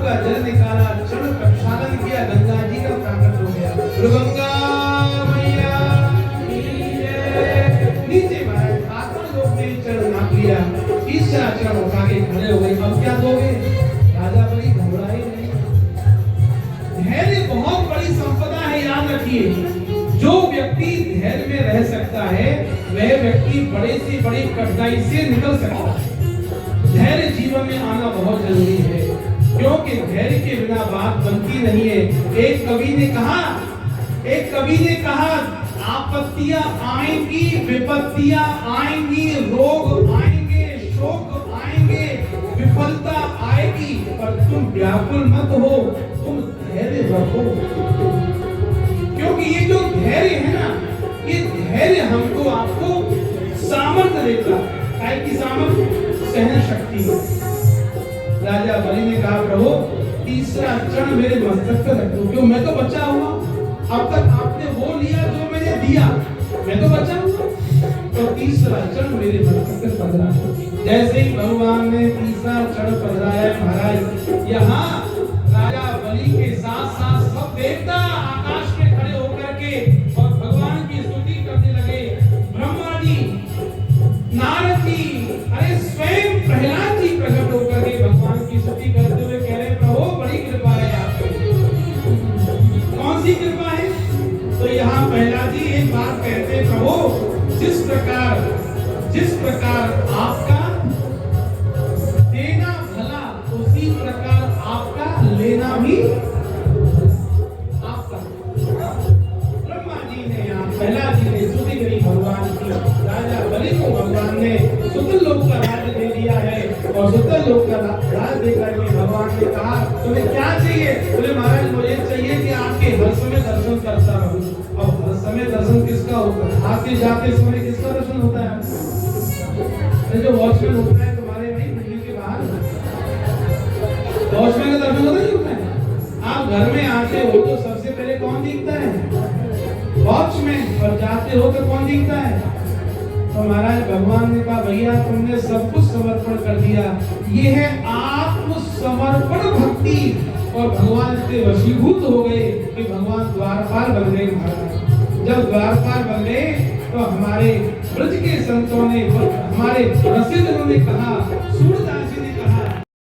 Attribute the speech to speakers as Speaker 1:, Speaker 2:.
Speaker 1: का जल निकाला, चरण प्रक्षालन किया, गंगा जी का प्राकट हो गया। गंगा मैया नीचे महाराज आत्मा लोग ने चरण नाप लिया, तीसरा चरण उठा के खड़े हो गए। अब क्या दोगे? राजा बलि घबराए नहीं। धैर्य बहुत बड़ी संपदा है, याद रखिए। जो व्यक्ति धैर्य में रह सकता है वह व्यक्ति बड़े से बड़ी कठिनाई से निकल सकता है। धैर्य जीवन में आना बहुत जरूरी है, क्योंकि धैर्य के बिना बात बनती नहीं है। एक कवि ने कहा आपत्तियां आएंगी, विपत्तियां आएंगी, रोग आएंगे, शोक आएंगे, विफलता आएगी, पर तुम व्याकुल मत हो, तुम धैर्य रखो। क्योंकि ये जो धैर्य है ना, ये धैर्य हमको आपको सामर्थ्य देता है। कि सामर्थ्य सहन शक्ति। राजा बलि ने कहा प्रभु तीसरा चरण मेरे मस्तक पर रख दो, क्यों मैं तो बचा हुआ। अब तक आपने वो लिया जो मैंने दिया, मैं तो बचा हुआ। तो तीसरा चरण मेरे मस्तक पर पधरा। जैसे ही भगवान ने तीसरा चरण पधराया महाराज, यहाँ राजा बलि के साथ साथ सब देवता आकाश में खड़े होकर के और भगवान की स्तुति करने लगे। ब्रह्मा जी, नारद जी, अरे स्वयं प्रहलाद जी प्रकट होकर के भगवान की स्तुति करते हुए कह रहे प्रभु बड़ी कृपा है आपकी। कौन सी कृपा है? तो यहाँ प्रहलाद जी एक बात कहते प्रभु जिस प्रकार आपका देना भला, उसी प्रकार आपका लेना भी आपका। ब्रह्मा जी ने यहाँ प्रहलाद जी ने स्तुति करी भगवान की। राजा बलि को भगवान ने सुतल लोक का राज्य दे दिया है, और सुतल लोक का राज्य देकर के भगवान ने कहा तुम्हें क्या चाहिए? बोले महाराज मुझे चाहिए कि आपके हर समय दर्शन करता रहूं। अब हर समय दर्शन किसका होता है? आते जाते समय किसका दर्शन होता है? जो वॉचमैन होता है तुम्हारे भाई बिल्डिंग के बाहर, वॉचमैन का दर्शन होता नहीं होता है। आप घर में आते हो तो सबसे पहले कौन दिखता है? वॉचमैन। और जाते हो तो कौन दिखता है? तो महाराज भगवान ने कहा भैया तुमने सब कुछ समर्पण कर दिया, ये है आत्मसमर्पण भक्ति। और भगवान से वशीभूत हो गए कि भगवान द्वारपाल बन गए महाराज। जब द्वारपाल बन गए तो हमारे ब्रज के संतों ने, हमारे रसिकजनों ने कहा, सूरदास जी ने